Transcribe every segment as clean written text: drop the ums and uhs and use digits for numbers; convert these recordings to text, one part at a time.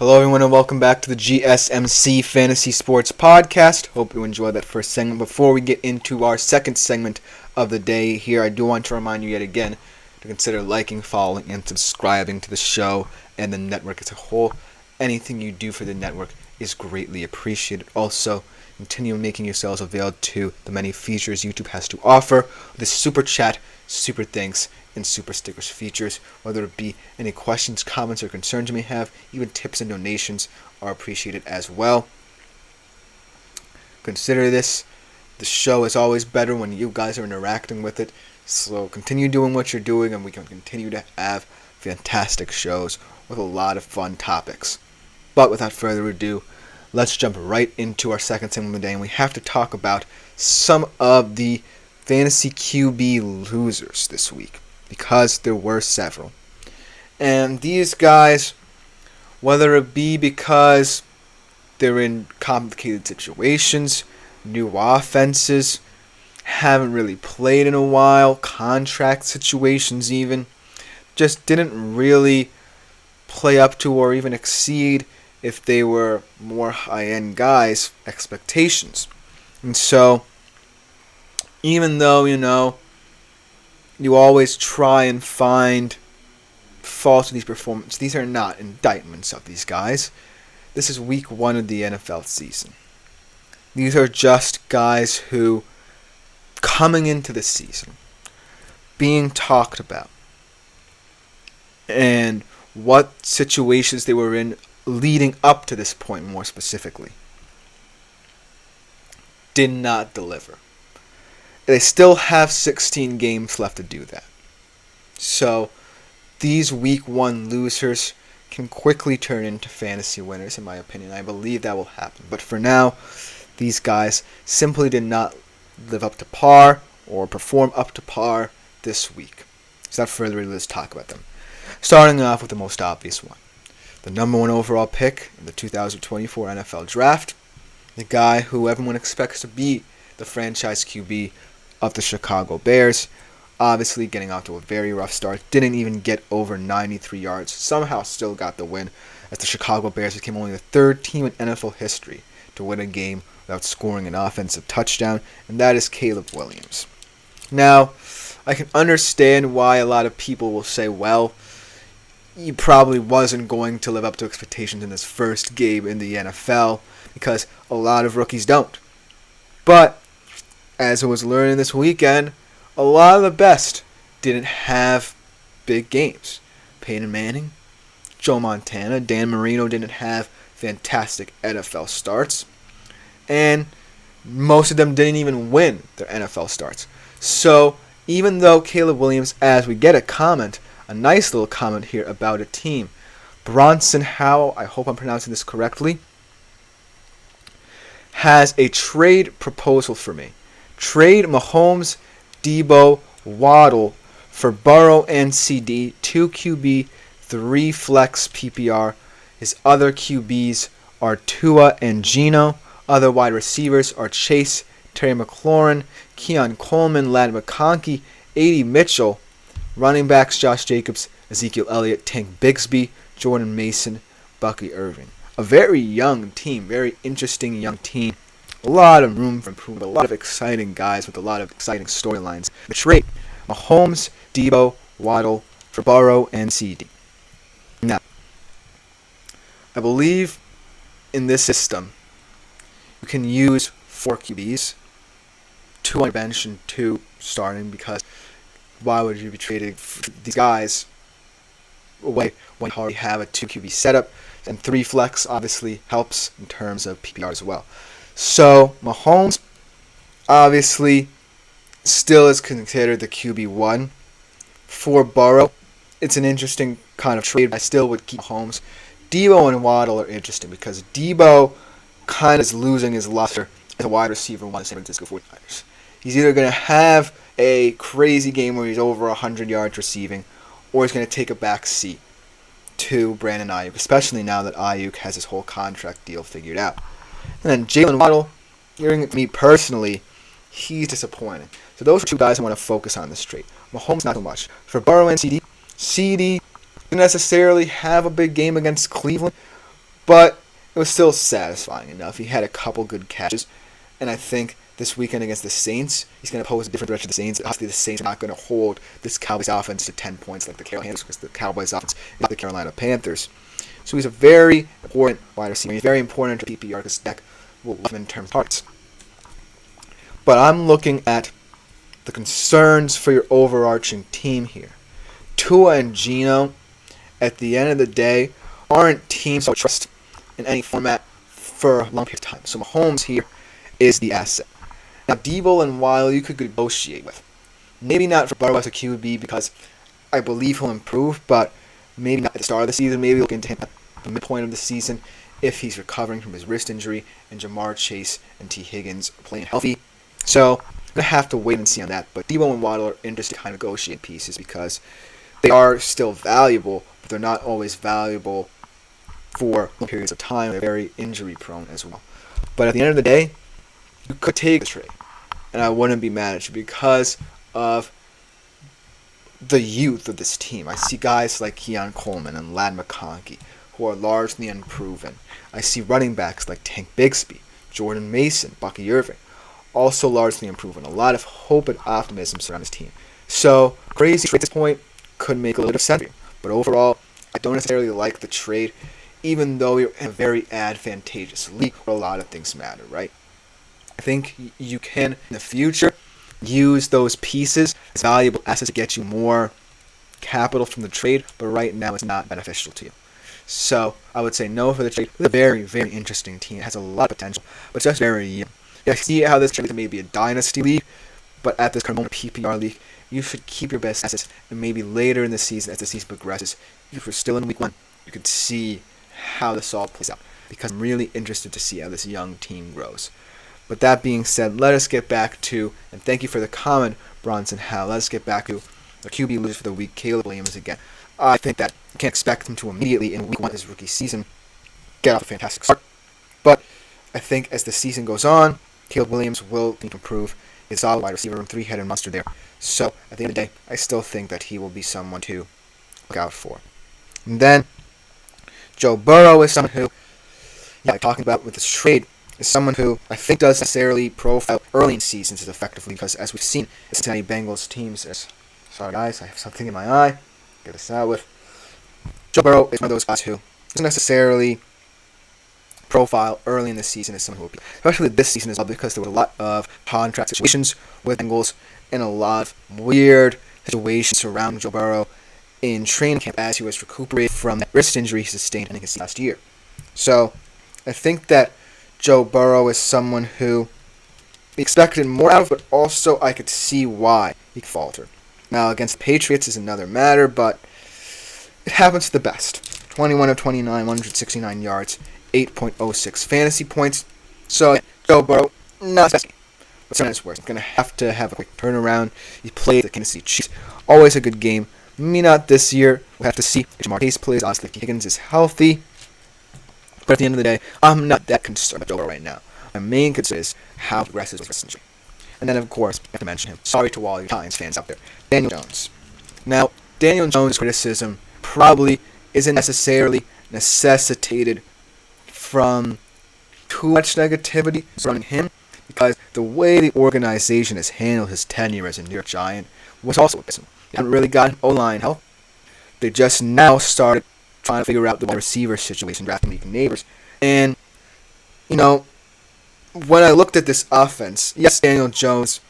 Hello everyone and welcome back to the GSMC Fantasy Sports Podcast. Hope you enjoyed that first segment. Before we get into our second segment of the day here, I do want to remind you yet again to consider liking, following, and subscribing to the show and the network as a whole. Anything you do for the network is greatly appreciated. Also, continue making yourselves available to the many features YouTube has to offer. The Super Chat, Super Thanks, and Super Stickers features, whether it be any questions, comments, or concerns you may have. Even tips and donations are appreciated as well. Consider this. The show is always better when you guys are interacting with it. So continue doing what you're doing and we can continue to have fantastic shows with a lot of fun topics. But without further ado, let's jump right into our second segment of the day. And we have to talk about some of the fantasy QB losers this week, because there were several. And these guys, whether it be because they're in complicated situations, new offenses, haven't really played in a while, contract situations even, just didn't really play up to or even exceed, if they were more high-end guys, expectations. And so, even though, you always try and find faults in these performances, these are not indictments of these guys. This is week 1 of the NFL season. These are just guys who, coming into the season, being talked about, and what situations they were in leading up to this point more specifically, did not deliver. They still have 16 games left to do that. So these week 1 losers can quickly turn into fantasy winners, in my opinion. I believe that will happen. But for now, these guys simply did not live up to par or perform up to par this week. So without further ado, let's talk about them. Starting off with the most obvious one. The number 1 overall pick in the 2024 NFL Draft. The guy who everyone expects to be the franchise QB of the Chicago Bears. Obviously getting off to a very rough start. Didn't even get over 93 yards. Somehow still got the win, as the Chicago Bears became only the 3rd team in NFL history to win a game without scoring an offensive touchdown, and that is Caleb Williams. Now, I can understand why a lot of people will say, well, he probably wasn't going to live up to expectations in his first game in the NFL, because a lot of rookies don't. But, as I was learning this weekend, a lot of the best didn't have big games. Peyton Manning, Joe Montana, Dan Marino didn't have fantastic NFL starts. And most of them didn't even win their NFL starts. So, even though Caleb Williams, as we get a nice little comment here about a team, Bronson Howe, I hope I'm pronouncing this correctly, has a trade proposal for me. Trade Mahomes, Debo, Waddle for Burrow and CD, 2 QB, 3 flex PPR. His other QBs are Tua and Geno. Other wide receivers are Chase, Terry McLaurin, Keon Coleman, Ladd McConkey, A.D. Mitchell. Running backs Josh Jacobs, Ezekiel Elliott, Tank Bigsby, Jordan Mason, Bucky Irving. A very young team, very interesting young team. A lot of room for improvement, a lot of exciting guys with a lot of exciting storylines. The trade, Mahomes, Debo, Waddle for Burrow and CD. Now, I believe in this system, you can use 4 QBs, 2 on your bench and 2 starting, because why would you be trading these guys away when you already have a 2 QB setup? And 3 flex obviously helps in terms of PPR as well. So, Mahomes obviously still is considered the QB1. For Burrow, it's an interesting kind of trade. I still would keep Mahomes. Debo and Waddle are interesting because Debo kind of is losing his luster as a wide receiver on the San Francisco 49ers. He's either going to have a crazy game where he's over 100 yards receiving, or he's going to take a back seat to Brandon Ayuk, especially now that Ayuk has his whole contract deal figured out. And then Jalen Waddle, hearing me personally, he's disappointing. So those are 2 guys I want to focus on this trade. Mahomes, not so much. For Burrow and CD didn't necessarily have a big game against Cleveland, but it was still satisfying enough. He had a couple good catches, and I think this weekend against the Saints, he's going to pose a different direction to the Saints. Obviously, the Saints are not going to hold this Cowboys offense to 10 points like the Carolina Panthers, because the Cowboys offense is not the Carolina Panthers. So he's a very important wide receiver. He's very important to PPR because Dak will love him in terms of parts. But I'm looking at the concerns for your overarching team here. Tua and Geno, at the end of the day, aren't teams I would trust in any format for a long period of time. So Mahomes here is the asset. Now, Debo and Waddle you could negotiate with. Maybe not for Burrow as a QB because I believe he'll improve, but maybe not at the start of the season. Maybe look into him at the midpoint of the season if he's recovering from his wrist injury and Jamar Chase and T. Higgins are playing healthy. So, I'm going to have to wait and see on that. But Debo and Waddle are interesting kind of negotiate pieces because they are still valuable, but they're not always valuable for long periods of time. They're very injury prone as well. But at the end of the day, you could take the trade, and I wouldn't be mad at you because of the youth of this team. I see guys like Keon Coleman and Ladd McConkey who are largely unproven. I see running backs like Tank Bigsby, Jordan Mason, Bucky Irving, also largely unproven. A lot of hope and optimism surround this team. So, crazy trade at this point could make a little bit of sense. But overall, I don't necessarily like the trade, even though you're in a very advantageous league where a lot of things matter, right? I think you can, in the future, use those pieces as valuable assets to get you more capital from the trade, but right now it's not beneficial to you. So I would say no for the trade. It's a very, very interesting team. It has a lot of potential, but it's just very young. Yeah, see how this trade may be a dynasty league, but at this current moment, PPR league, you should keep your best assets, and maybe later in the season, as the season progresses, if we're still in week 1, you could see how this all plays out, because I'm really interested to see how this young team grows. But that being said, let us get back to, and thank you for the comment, Bronson Howe, let us get back to the QB loser for the week, Caleb Williams again. I think that you can't expect him to immediately in week 1 of his rookie season get off a fantastic start. But I think as the season goes on, Caleb Williams will need to improve. He's a solid wide receiver room, 3-headed monster there. So at the end of the day, I still think that he will be someone to look out for. And then Joe Burrow is someone who, like talking about with this trade, is someone who I think does necessarily profile early in seasons as effectively because as we've seen, the Cincinnati Bengals teams is, sorry guys, I have something in my eye, get this out with. Joe Burrow is one of those guys who doesn't necessarily profile early in the season as someone who will be, especially this season as well, because there were a lot of contract situations with Bengals and a lot of weird situations surrounding Joe Burrow in training camp as he was recuperating from that wrist injury he sustained in his last year. So I think that Joe Burrow is someone who we expected more out of, but also I could see why he faltered. Now, against the Patriots is another matter, but it happens to the best. 21 of 29, 169 yards, 8.06 fantasy points. So, Joe Burrow, not his best game. But sometimes worse. Going to have a quick turnaround. He played the Kansas City Chiefs. Always a good game. Maybe not this year. We'll have to see if Jamar Chase plays. Obviously, if Higgins is healthy. But at the end of the day, I'm not that concerned about Joe Burrow right now. My main concern is how he progresses with wrist injury. And then, of course, I have to mention him. Sorry to all you Giants fans out there. Daniel Jones. Now, Daniel Jones' criticism probably isn't necessarily necessitated from too much negativity surrounding him, because the way the organization has handled his tenure as a New York Giant was also abysmal. They haven't really gotten O-line help. They just now started trying to figure out the wide receiver situation, drafting Malik Neighbors. And, you know, when I looked at this offense, yes, Daniel Jones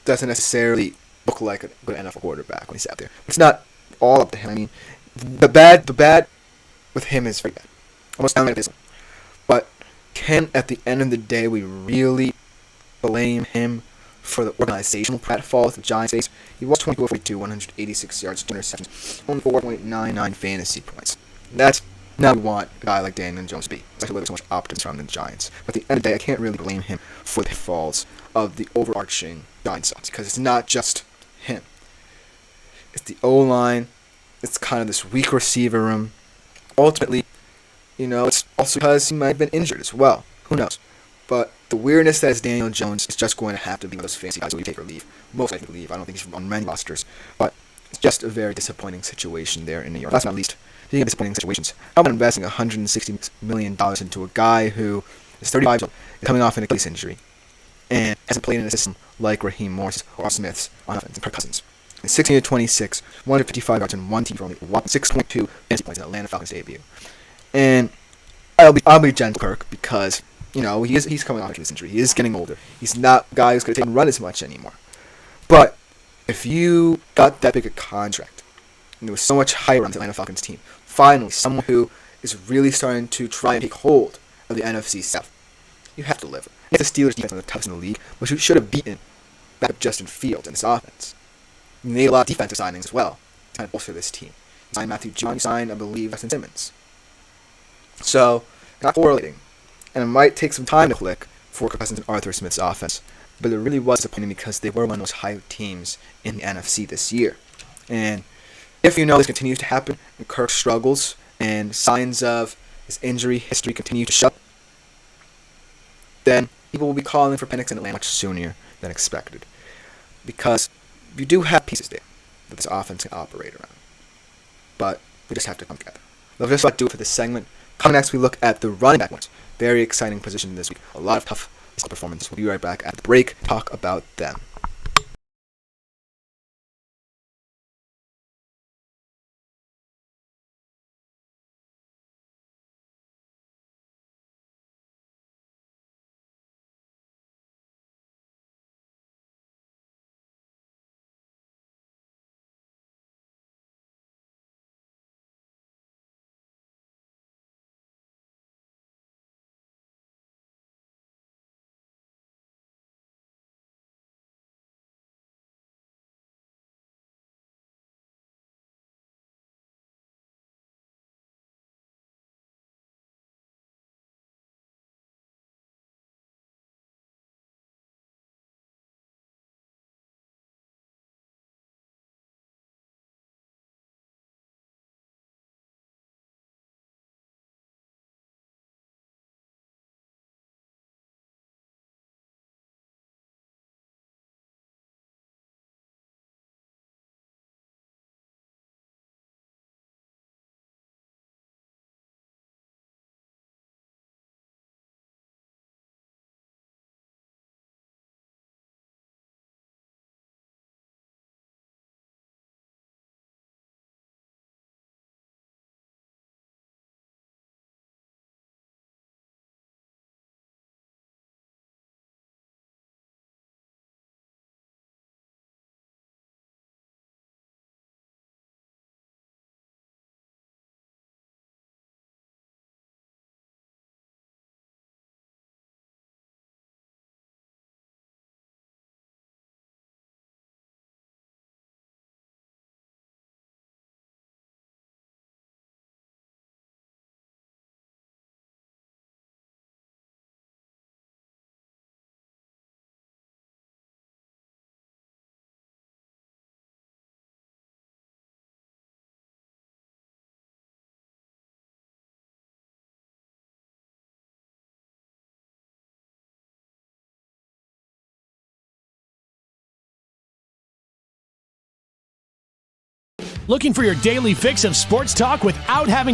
doesn't necessarily look like a good NFL quarterback when he's out there. It's not all up to him. I mean, the bad with him is very bad. Almost downright abysmal. But can, at the end of the day, we really blame him for the organizational pratfall with the Giants face? He was 24-42, 186 yards, 2 interceptions, only 4.99 fantasy points. That's not what we want a guy like Daniel Jones to be, especially with so much optimism around the Giants. But at the end of the day, I can't really blame him for the pitfalls of the overarching Giants offense, because it's not just him. It's the O-line. It's kind of this weak receiver room. Ultimately, you know, it's also because he might have been injured as well. Who knows? But the weirdness that is Daniel Jones is just going to have to be one of those fancy guys who we take or leave. Most likely leave. I don't think he's on many rosters. But it's just a very disappointing situation there in New York. Last but not least, Speaking of disappointing situations, how about investing $160 million into a guy who is 35 years old, is coming off an Achilles injury, and hasn't played in a system like Raheem Morris or Smith's on offense, and Kirk Cousins. In 16-26, 155 yards and one team for only 6.2 fantasy points in Atlanta Falcons debut. And I'll be gentle, Kirk, because he's coming off an Achilles injury. He is getting older. He's not a guy who's going to take and run as much anymore. But if you got that big a contract, and there was so much hype around the Atlanta Falcons team, finally someone who is really starting to try and take hold of the NFC South, you have to deliver. And the Steelers defense, one of the toughest in the league, which you should have beaten back up Justin Fields in this offense. You made a lot of defensive signings as well to kind of bolster this team. You signed Matthew John, you signed, I believe, Justin Simmons. So, not correlating. And it might take some time to click for Kirk Cousins and Arthur Smith's offense. But it really was disappointing because they were one of those high teams in the NFC this year. And if this continues to happen and Kirk struggles and signs of his injury history continue to show, then people will be calling for panics in Atlanta much sooner than expected. Because you do have pieces there that this offense can operate around. But we just have to come together. That's just about to do it for this segment. Coming next, we look at the running back ones. Very exciting position this week. A lot of tough performances. We'll be right back at the break to talk about them. Looking for your daily fix of sports talk without having